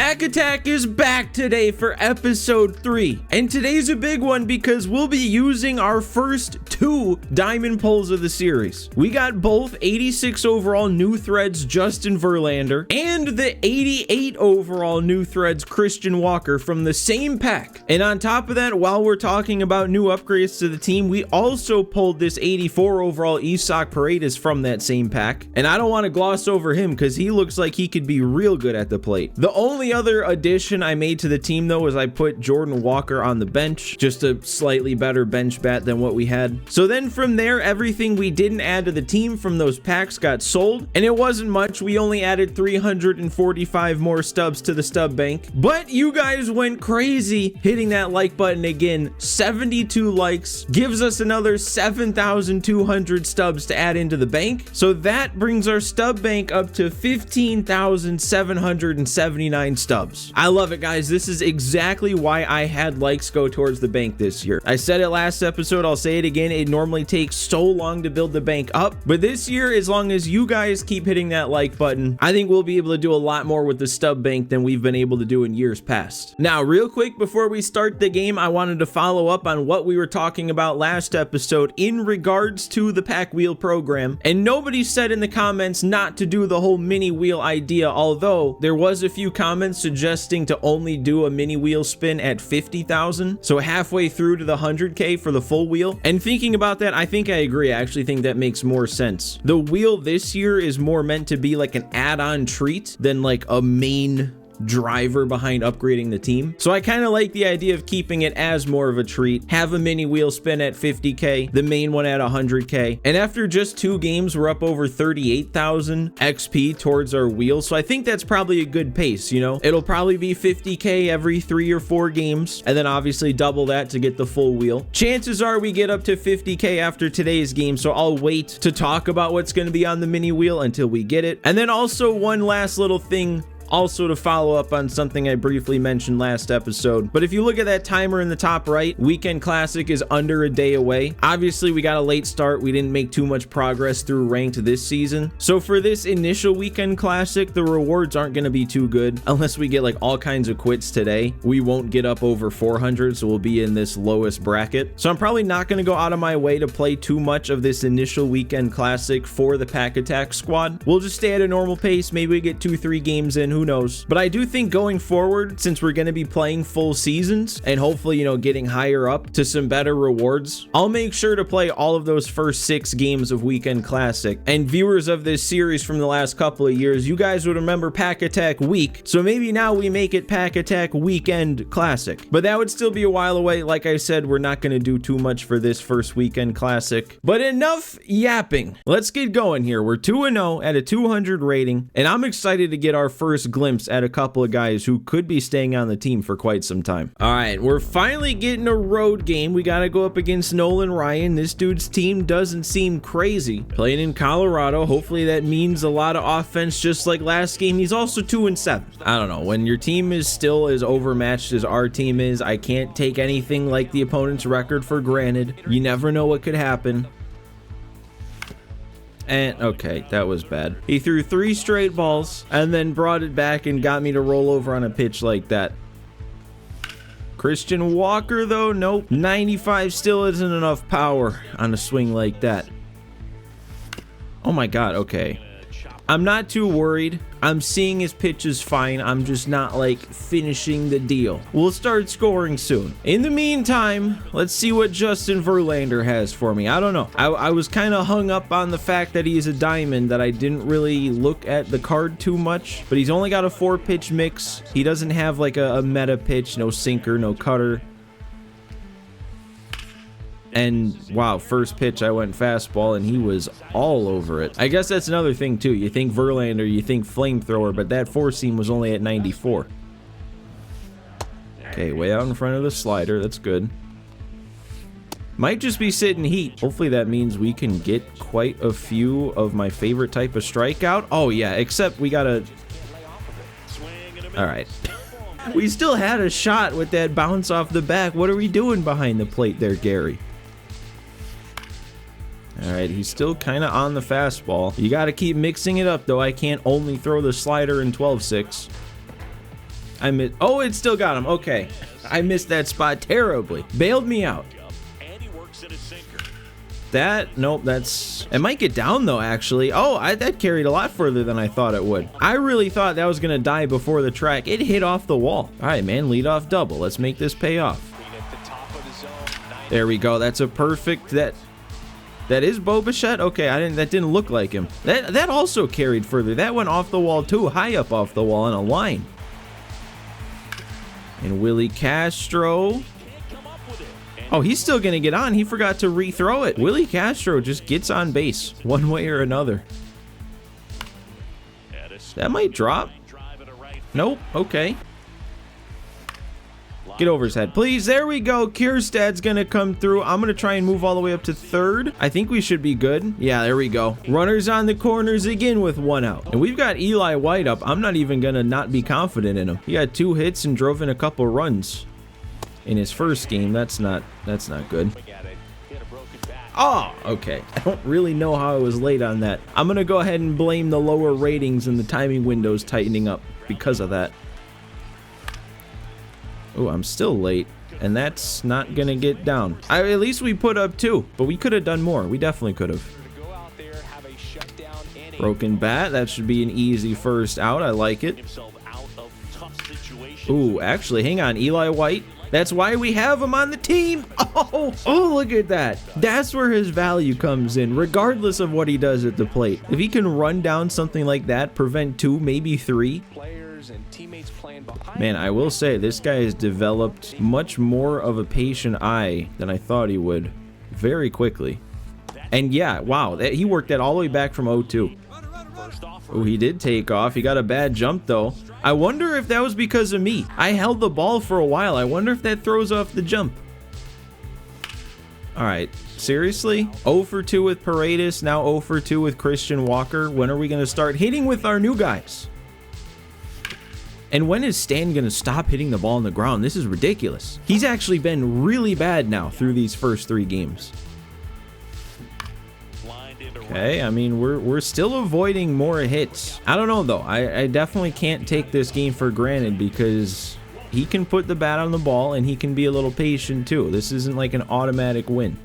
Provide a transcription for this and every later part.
Pack Attack is back today for episode 3, and today's a big one because we'll be using our first 2 diamond pulls of the series. We got both 86 overall new threads Justin Verlander and the 88 overall new threads Christian Walker from the same pack. And on top of that, while we're talking about new upgrades to the team, we also pulled this 84 overall Isaac Paredes from that same pack. And I don't want to gloss over him because he looks like he could be real good at the plate. The only other addition I made to the team though is I put Jordan Walker on the bench, just a slightly better bench bat than what we had. So then from there, everything we didn't add to the team from those packs got sold, and it wasn't much. We only added 345 more stubs to the stub bank, but you guys went crazy hitting that like button again. 72 likes gives us another 7,200 stubs to add into the bank, so that brings our stub bank up to 15,779 stubs. I love it, guys. This is exactly why I had likes go towards the bank this year. I said it last episode, I'll say it again, it normally takes so long to build the bank up, but this year, as long as you guys keep hitting that like button, I think we'll be able to do a lot more with the stub bank than we've been able to do in years past. Now, real quick before we start the game, I wanted to follow up on what we were talking about last episode in regards to the pack wheel program, and nobody said in the comments not to do the whole mini wheel idea, although there was a few comments suggesting to only do a mini wheel spin at 50,000, so halfway through to the 100k for the full wheel. And thinking about that, I think I agree. I actually think that makes more sense. The wheel this year is more meant to be like an add-on treat than like a main driver behind upgrading the team. So I kind of like the idea of keeping it as more of a treat. Have a mini wheel spin at 50k, the main one at 100k, and after just 2 games we're up over 38,000 XP towards our wheel. So I think that's probably a good pace, you know. It'll probably be 50k every 3 or 4 games, and then obviously double that to get the full wheel. Chances are we get up to 50k after today's game, so I'll wait to talk about what's going to be on the mini wheel until we get it. And then also one last little thing, also to follow up on something I briefly mentioned last episode, but if you look at that timer in the top right, Weekend Classic is under a day away. Obviously we got a late start, we didn't make too much progress through ranked this season, so for this initial Weekend Classic the rewards aren't going to be too good unless we get like all kinds of quits today. We won't get up over 400, so we'll be in this lowest bracket. So I'm probably not going to go out of my way to play too much of this initial Weekend Classic for the Pack Attack squad. We'll just stay at a normal pace, maybe we get 2-3 games in, who knows. But I do think going forward, since we're going to be playing full seasons and hopefully, you know, getting higher up to some better rewards, I'll make sure to play all of those first 6 games of Weekend Classic. And viewers of this series from the last couple of years, you guys would remember Pack Attack Week, so maybe now we make it Pack Attack Weekend Classic. But that would still be a while away. Like I said, we're not going to do too much for this first Weekend Classic. But enough yapping. Let's get going here. We're 2-0 at a 200 rating, and I'm excited to get our first glimpse at a couple of guys who could be staying on the team for quite some time. All right, we're finally getting a road game. We got to go up against Nolan Ryan. This dude's team doesn't seem crazy. Playing in Colorado, hopefully that means a lot of offense just like last game. He's also 2-7. I don't know, when your team is still as overmatched as our team is, I can't take anything like the opponent's record for granted. You never know what could happen. And okay, that was bad. He threw 3 straight balls and then brought it back and got me to roll over on a pitch like that. Christian Walker though, nope. 95 still isn't enough power on a swing like that. Oh my god, okay. I'm not too worried. I'm seeing his pitches fine. I'm just not like finishing the deal. We'll start scoring soon. In the meantime, let's see what Justin Verlander has for me. I don't know. I was kind of hung up on the fact that he's a diamond that I didn't really look at the card too much, but he's only got a 4-pitch mix. He doesn't have like a meta pitch, no sinker, no cutter. And wow, first pitch I went fastball and he was all over it. I guess that's another thing too. You think Verlander, you think flamethrower, but that 4-seam was only at 94. Okay, way out in front of the slider. That's good. Might just be sitting heat. Hopefully that means we can get quite a few of my favorite type of strikeout. Oh yeah, except we gotta... All right. We still had a shot with that bounce off the back. What are we doing behind the plate there, Gary? All right, he's still kind of on the fastball. You got to keep mixing it up, though. I can't only throw the slider in 12-6. I missed. Oh, it still got him. Okay. I missed that spot terribly. Bailed me out. That, nope, that's, it might get down though, actually. Oh, that carried a lot further than I thought it would. I really thought that was gonna die before the track. It hit off the wall. All right, man, lead off double. Let's make this pay off. There we go. That's a perfect, that is Bo Bichette? Okay, that didn't look like him. That also carried further. That went off the wall too, high up off the wall on a line. And Willie Castro. Oh, he's still going to get on. He forgot to rethrow it. Willie Castro just gets on base one way or another. That might drop. Nope. Okay. Get over his head, please. There we go. Kierstad's going to come through. I'm going to try and move all the way up to third. I think we should be good. Yeah, there we go. Runners on the corners again with 1 out. And we've got Eli White up. I'm not even going to not be confident in him. He got 2 hits and drove in a couple runs in his first game. That's not good. Oh, okay. I don't really know how I was late on that. I'm going to go ahead and blame the lower ratings and the timing windows tightening up because of that. Oh, I'm still late, and that's not going to get down. At least we put up 2, but we could have done more. We definitely could have. Broken bat. That should be an easy first out. I like it. Ooh, actually, hang on. Eli White. That's why we have him on the team. Oh, look at that. That's where his value comes in, regardless of what he does at the plate. If he can run down something like that, prevent 2, maybe 3. Man, I will say, this guy has developed much more of a patient eye than I thought he would very quickly. And yeah, wow, he worked that all the way back from 0-2. Oh, he did take off. He got a bad jump, though. I wonder if that was because of me. I held the ball for a while. I wonder if that throws off the jump. All right, seriously? 0 for 2 with Paredes, now 0 for 2 with Christian Walker. When are we going to start hitting with our new guys? And when is Stan going to stop hitting the ball on the ground? This is ridiculous. He's actually been really bad now through these first 3 games. Okay, I mean, we're still avoiding more hits. I don't know, though. I definitely can't take this game for granted because he can put the bat on the ball and he can be a little patient, too. This isn't like an automatic win.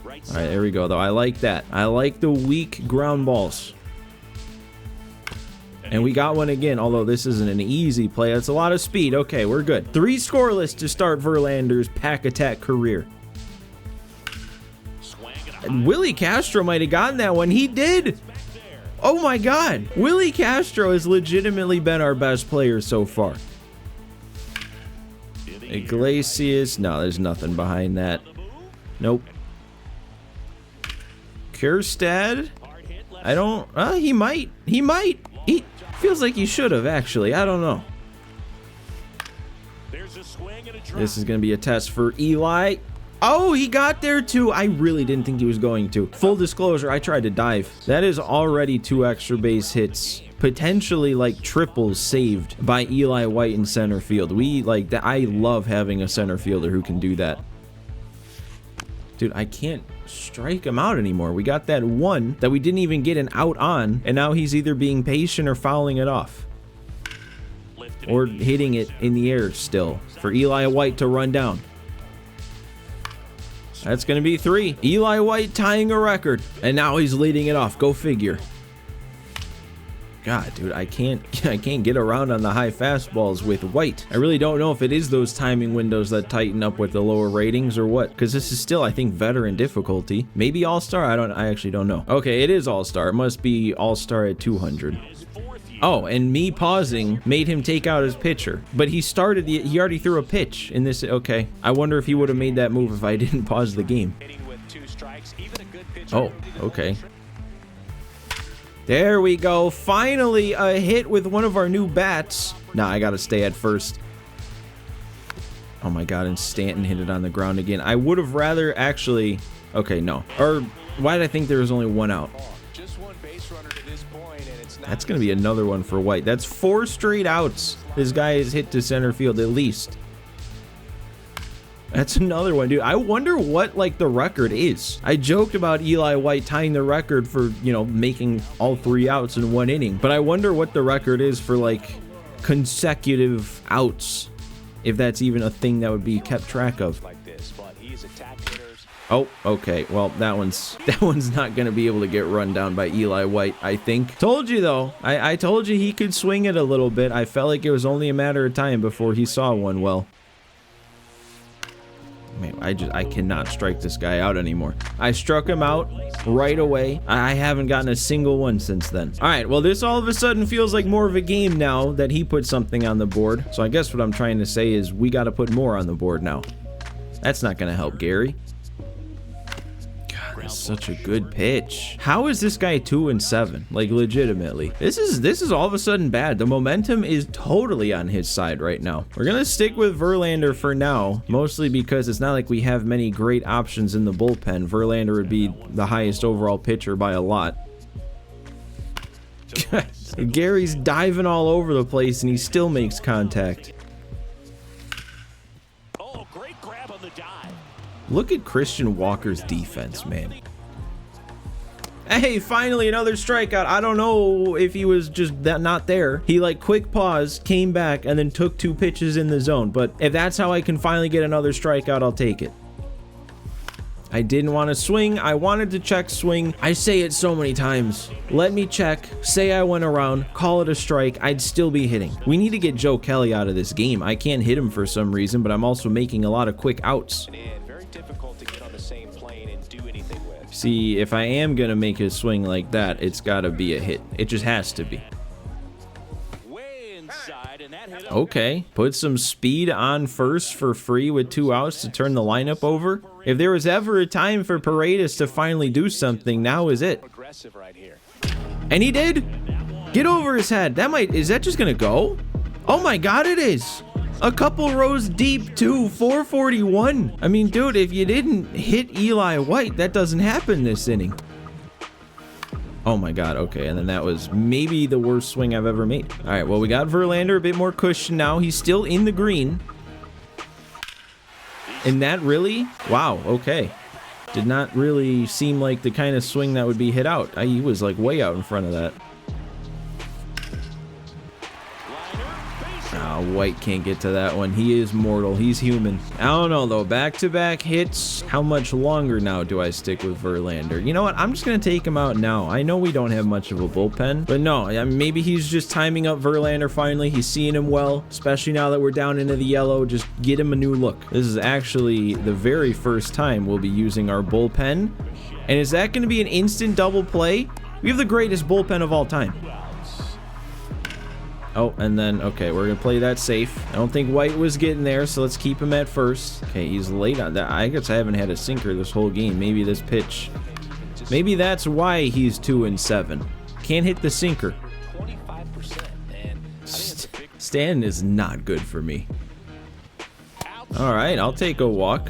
All right, there we go, though. I like that. I like the weak ground balls. And we got one again, although this isn't an easy play. That's a lot of speed. Okay, we're good. 3 scoreless to start Verlander's pack attack career. And Willie Castro might have gotten that one. He did. Oh my God. Willie Castro has legitimately been our best player so far. Iglesias. No, there's nothing behind that. Nope. Kierstad. I don't. He might. He might. He feels like he should have, actually. I don't know. This is going to be a test for Eli. Oh, he got there too. I really didn't think he was going to. Full disclosure, I tried to dive. That is already 2 extra base hits. Potentially like triples saved by Eli White in center field. I love having a center fielder who can do that. Dude, I can't strike him out anymore. We got that one that we didn't even get an out on, and now he's either being patient or fouling it off. Or hitting it in the air still for Eli White to run down. That's going to be 3. Eli White tying a record, and now he's leading it off. Go figure. God, dude, I can't get around on the high fastballs with White. I really don't know if it is those timing windows that tighten up with the lower ratings or what, because this is still, I think, veteran difficulty. Maybe All-Star? I actually don't know. Okay, it is All-Star. It must be All-Star at 200. Oh, and me pausing made him take out his pitcher, but he already threw a pitch in this. Okay, I wonder if he would have made that move if I didn't pause the game. Oh, okay. There we go. Finally a hit with one of our new bats. Nah, I gotta stay at first. Oh my God, and Stanton hit it on the ground again. I would have rather actually. Okay, no. Or why did I think there was only 1 out? That's going to be another one for White. That's 4 straight outs. This guy has hit to center field at least. That's another one, dude. I wonder what, like, the record is. I joked about Eli White tying the record for, you know, making all 3 outs in 1 inning. But I wonder what the record is for, like, consecutive outs, if that's even a thing that would be kept track of. Oh, okay. Well, that one's not going to be able to get run down by Eli White, I think. Told you, though. I told you he could swing it a little bit. I felt like it was only a matter of time before he saw one well. Man, I cannot strike this guy out anymore. I struck him out right away. I haven't gotten a single one since then. All right, well, this all of a sudden feels like more of a game now that he put something on the board. So I guess what I'm trying to say is we got to put more on the board now. That's not going to help Gary. That's such a good pitch. How is this guy 2-7? Like, legitimately. This is all of a sudden bad. The momentum is totally on his side right now. We're gonna stick with Verlander for now, mostly because it's not like we have many great options in the bullpen. Verlander would be the highest overall pitcher by a lot. Gary's diving all over the place and he still makes contact. Look at Christian Walker's defense, man. Hey, finally another strikeout. I don't know if he was just not there. He like quick pause, came back, and then took 2 pitches in the zone. But if that's how I can finally get another strikeout, I'll take it. I didn't want to swing. I wanted to check swing. I say it so many times. Let me check. Say I went around. Call it a strike. I'd still be hitting. We need to get Joe Kelly out of this game. I can't hit him for some reason, but I'm also making a lot of quick outs. Difficult to get on the same plane and do anything with. See, if I am gonna make a swing like that, it's gotta be a hit. It just has to be. Way inside, and that hit okay, put some speed on first for free with 2 outs to turn the lineup over. If there was ever a time for Paredes to finally do something, now is it. Aggressive right here. And he did. Get over his head. Is that just gonna go? Oh my God, it is. A couple rows deep too, 441. I mean, dude, if you didn't hit Eli White, that doesn't happen this inning. Oh my God, okay, and then that was maybe the worst swing I've ever made. All right, well, we got Verlander, a bit more cushion now. He's still in the green. And that really, wow, okay. Did not really seem like the kind of swing that would be hit out. He was like way out in front of that. White can't get to that one. He is mortal. He's human. I don't know, though. Back-to-back hits. How much longer now do I stick with Verlander? You know what? I'm just going to take him out now. I know we don't have much of a bullpen, but no, I mean, maybe he's just timing up Verlander finally. He's seeing him well, especially now that we're down into the yellow. Just get him a new look. This is actually the very first time we'll be using our bullpen. And is that going to be an instant double play? We have the greatest bullpen of all time. Oh, and then, okay, we're going to play that safe. I don't think White was getting there, so let's keep him at first. Okay, he's late on that. I guess I haven't had a sinker this whole game. Maybe this pitch. Maybe that's why he's 2-7. Can't hit the sinker. 25%, and Stan is not good for me. All right, I'll take a walk.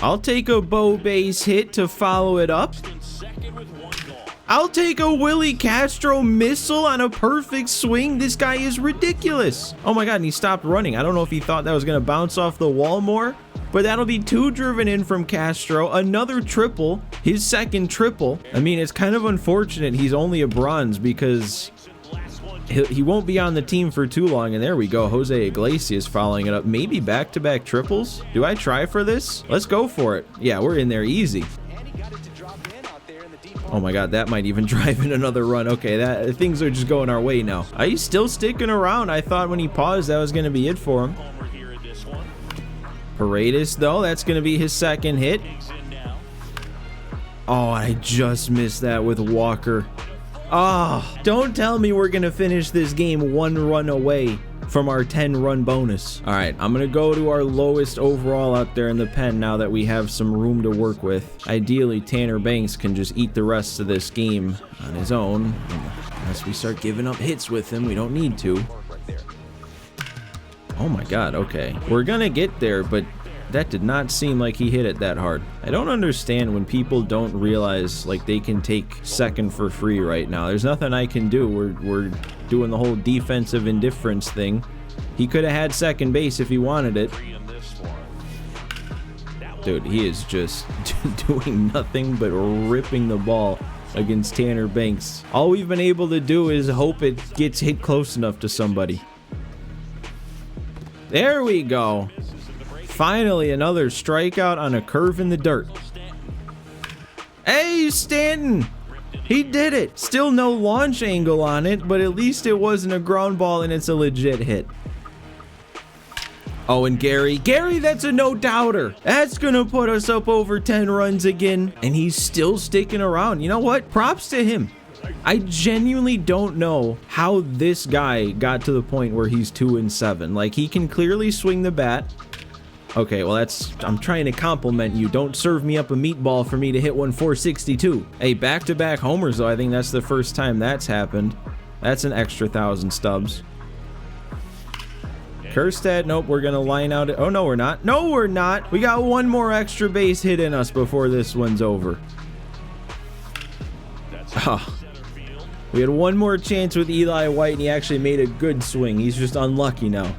I'll take a bow base hit to follow it up. I'll take a Willie Castro missile on a perfect swing. This guy is ridiculous. Oh my God, and he stopped running. I don't know if he thought that was going to bounce off the wall more, but that'll be 2 driven in from Castro. Another triple, his second triple. I mean, it's kind of unfortunate he's only a bronze because he won't be on the team for too long. And there we go. Jose Iglesias following it up. Maybe back-to-back triples. Do I try for this? Let's go for it. Yeah, we're in there easy. Oh my God, that might even drive in another run. Okay, things are just going our way now. He's still sticking around. I thought when he paused that was going to be it for him. Paredes, though, that's going to be his second hit. Oh, I just missed that with Walker. Oh, don't tell me we're going to finish this game 1 run away from our 10-run bonus. All right, I'm gonna go to our lowest overall out there in the pen now that we have some room to work with. Ideally, Tanner Banks can just eat the rest of this game on his own. Unless we start giving up hits with him, we don't need to. Oh my God, okay. We're gonna get there, but that did not seem like he hit it that hard. I don't understand when people don't realize like they can take second for free right now. There's nothing I can do. We're doing the whole defensive indifference thing. He could have had second base if he wanted it. Dude, he is just doing nothing but ripping the ball against Tanner Banks. All we've been able to do is hope it gets hit close enough to somebody. There we go. Finally, another strikeout on a curve in the dirt. Hey, Stanton! He did it! Still no launch angle on it, but at least it wasn't a ground ball and it's a legit hit. Oh, and Gary, that's a no-doubter. That's gonna put us up over 10 runs again, and he's still sticking around. You know what? Props to him. I genuinely don't know how this guy got to the point where he's 2-7. Like, he can clearly swing the bat. Okay, well, I'm trying to compliment you. Don't serve me up a meatball for me to hit one 462. Hey, back-to-back homers, though. I think that's the first time that's happened. That's an extra 1,000 stubs. Kerstad, nope, we're gonna line out it. Oh, no, we're not. No, we're not. We got one more extra base hit in us before this one's over. Oh. We had one more chance with Eli White, and he actually made a good swing. He's just unlucky now.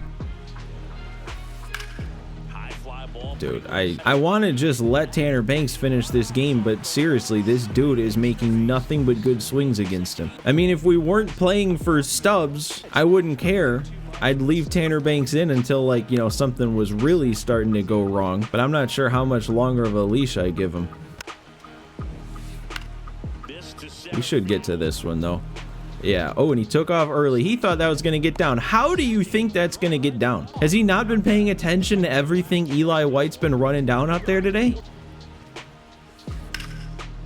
Dude, I want to just let Tanner Banks finish this game, but seriously, this dude is making nothing but good swings against him. I mean, if we weren't playing for stubs, I wouldn't care. I'd leave Tanner Banks in until, like, you know, something was really starting to go wrong, but I'm not sure how much longer of a leash I give him. We should get to this one, though. Yeah. Oh, and he took off early. He thought that was going to get down. How do you think that's going to get down? Has he not been paying attention to everything Eli White's been running down out there today?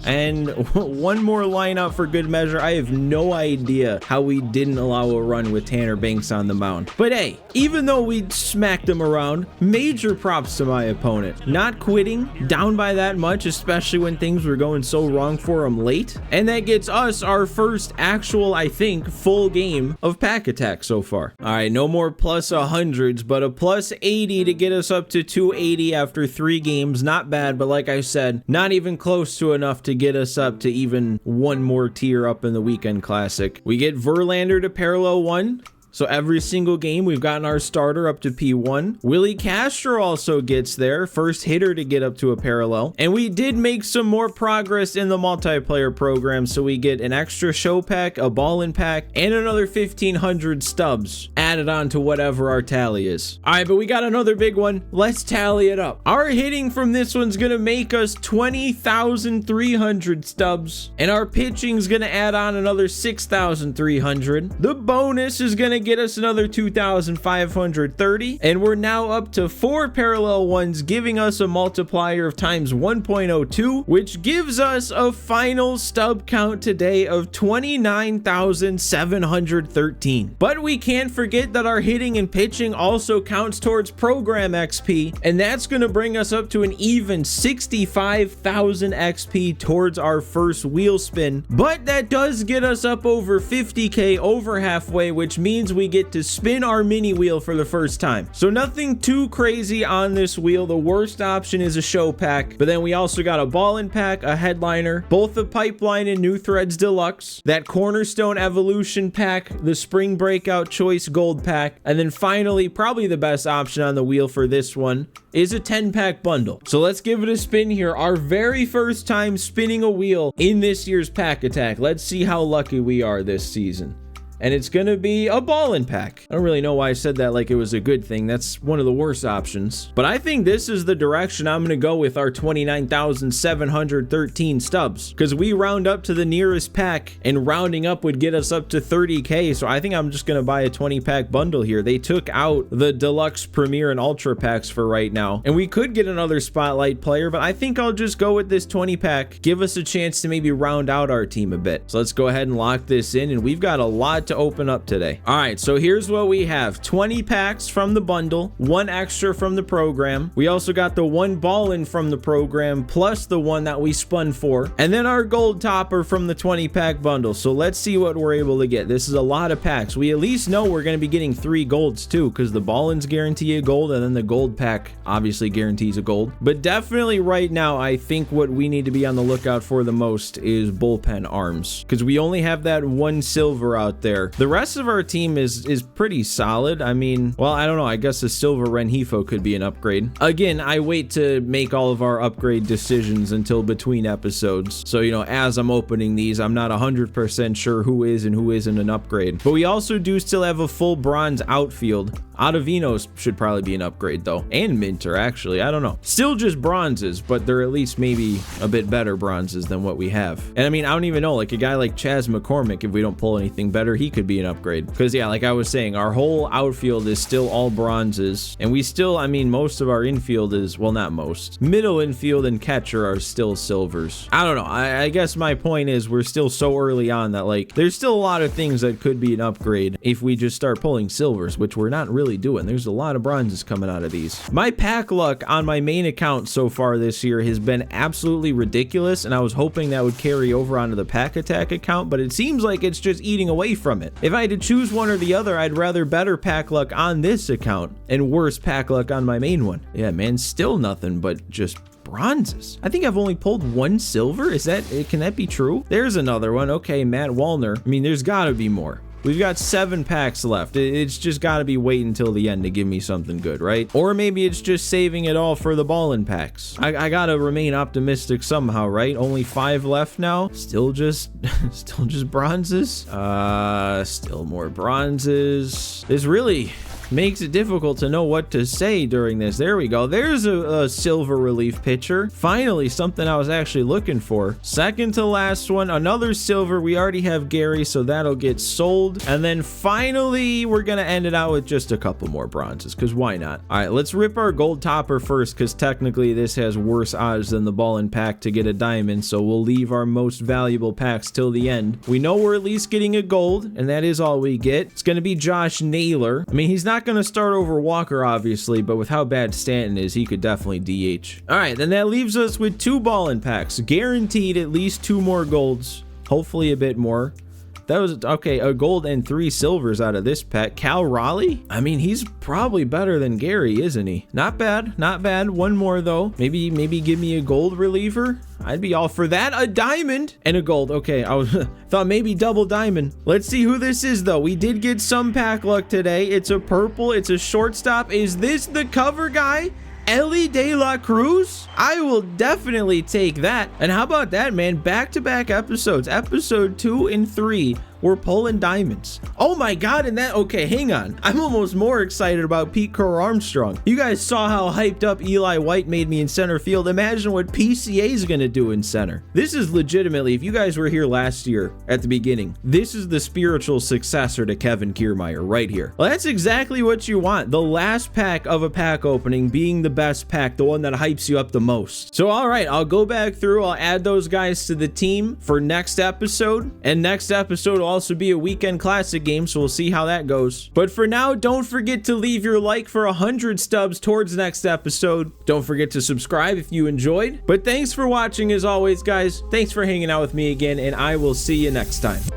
And one more line out for good measure. I have no idea how we didn't allow a run with Tanner Banks on the mound. But hey, even though we smacked him around, major props to my opponent. Not quitting, down by that much, especially when things were going so wrong for him late. And that gets us our first actual, I think, full game of Pack Attack so far. All right, no more plus 100s, but a plus 80 to get us up to 280 after 3 games. Not bad, but like I said, not even close to enough to get us up to even one more tier up in the Weekend Classic. We get Verlander to parallel 1. So every single game, we've gotten our starter up to P1. Willie Castro also gets there, first hitter to get up to a parallel. And we did make some more progress in the multiplayer program, so we get an extra show pack, a ball-in pack, and another 1,500 stubs added on to whatever our tally is. All right, but we got another big one. Let's tally it up. Our hitting from this one's gonna make us 20,300 stubs, and our pitching's gonna add on another 6,300. The bonus is gonna get us another 2,530, and we're now up to 4 parallel ones, giving us a multiplier of times 1.02, which gives us a final stub count today of 29,713. But we can't forget that our hitting and pitching also counts towards program XP, and that's going to bring us up to an even 65,000 XP towards our first wheel spin. But that does get us up over 50k, over halfway, which means we get to spin our mini wheel for the first time. So nothing too crazy on this wheel. The worst option is a show pack, but then we also got a ball-in pack, a headliner, both the pipeline and new threads deluxe, that cornerstone evolution pack, the spring breakout choice gold pack, and then finally, probably the best option on the wheel for this one is a 10-pack bundle. So let's give it a spin here. Our very first time spinning a wheel in this year's Pack Attack. Let's see how lucky we are this season. And it's gonna be a ball-in pack. I don't really know why I said that like it was a good thing. That's one of the worst options. But I think this is the direction I'm gonna go with our 29,713 stubs, because we round up to the nearest pack, and rounding up would get us up to 30k. So I think I'm just gonna buy a 20-pack bundle here. They took out the deluxe, premier, and ultra packs for right now, and we could get another spotlight player, but I think I'll just go with this 20-pack. Give us a chance to maybe round out our team a bit. So let's go ahead and lock this in, and we've got a lot to open up today. All right, so here's what we have: 20 packs from the bundle, 1 extra from the program. We also got the 1 ball-in from the program, plus the 1 that we spun for, and then our gold topper from the 20-pack bundle. So let's see what we're able to get. This is a lot of packs. We at least know we're going to be getting 3 golds too, because the ball-ins guarantee a gold, and then the gold pack obviously guarantees a gold. But definitely right now, I think what we need to be on the lookout for the most is bullpen arms, because we only have that 1 silver out there. there. The rest of our team is pretty solid. I mean, well, I don't know. I guess the silver Renhefo could be an upgrade. Again, I wait to make all of our upgrade decisions until between episodes. So, you know, as I'm opening these, I'm not 100% sure who is and who isn't an upgrade. But we also do still have a full bronze outfield. Ottavinos should probably be an upgrade though, and Minter actually, I don't know. Still just bronzes, but they're at least maybe a bit better bronzes than what we have. And I mean, I don't even know, like a guy like Chas McCormick, if we don't pull anything better, he could be an upgrade. Because yeah, like I was saying, our whole outfield is still all bronzes, and we still, I mean, most of our infield is, well, not most. Middle infield and catcher are still silvers. I don't know, I guess my point is we're still so early on that like, there's still a lot of things that could be an upgrade if we just start pulling silvers, which we're not really doing. There's a lot of bronzes coming out of these. My pack luck on my main account so far this year has been absolutely ridiculous, and I was hoping that would carry over onto the pack attack account, but it seems like it's just eating away from it. If I had to choose one or the other, I'd rather better pack luck on this account and worse pack luck on my main one. Yeah, man, still nothing but just bronzes. I think I've only pulled one silver. Can that be true? There's another one. Okay, Matt Wallner. I mean, there's gotta be more. We've got 7 packs left. It's just got to be waiting until the end to give me something good, right? Or maybe it's just saving it all for the ballin' packs. I got to remain optimistic somehow, right? Only 5 left now. Still just bronzes. Still more bronzes. This really makes it difficult to know what to say during this. There we go. There's a silver relief pitcher. Finally, something I was actually looking for. Second to last one, another silver. We already have Gary, so that'll get sold. And then finally, we're gonna end it out with just a couple more bronzes, because why not? All right, let's rip our gold topper first, because technically this has worse odds than the ballin' pack to get a diamond, so we'll leave our most valuable packs till the end. We know we're at least getting a gold, and that is all we get. It's gonna be Josh Naylor. I mean, he's not gonna start over Walker, obviously, but with how bad Stanton is, he could definitely DH. All right, then that leaves us with 2 ballin' packs. Guaranteed at least 2 more golds, hopefully a bit more. That was, okay, a gold and 3 silvers out of this pack. Cal Raleigh? I mean, he's probably better than Gary, isn't he? Not bad, not bad. One more, though. Maybe give me a gold reliever. I'd be all for that. A diamond and a gold. Okay, I thought maybe double diamond. Let's see who this is, though. We did get some pack luck today. It's a purple. It's a shortstop. Is this the cover guy? Ellie De La Cruz? I will definitely take that. And how about that, man? Back-to-back episodes. Episode 2 and 3. We're pulling diamonds. Oh my god, and that, okay, hang on. I'm almost more excited about Pete Crow Armstrong. You guys saw how hyped up Eli White made me in center field. Imagine what PCA is gonna do in center. This is legitimately, if you guys were here last year at the beginning, this is the spiritual successor to Kevin Kiermaier right here. Well, that's exactly what you want. The last pack of a pack opening being the best pack, the one that hypes you up the most. So, all right, I'll go back through. I'll add those guys to the team for next episode, and next episode will also be a weekend classic game, so we'll see how that goes. But for now, don't forget to leave your like for 100 stubs towards next episode. Don't forget to subscribe if you enjoyed. But thanks for watching as always, guys. Thanks for hanging out with me again, and I will see you next time.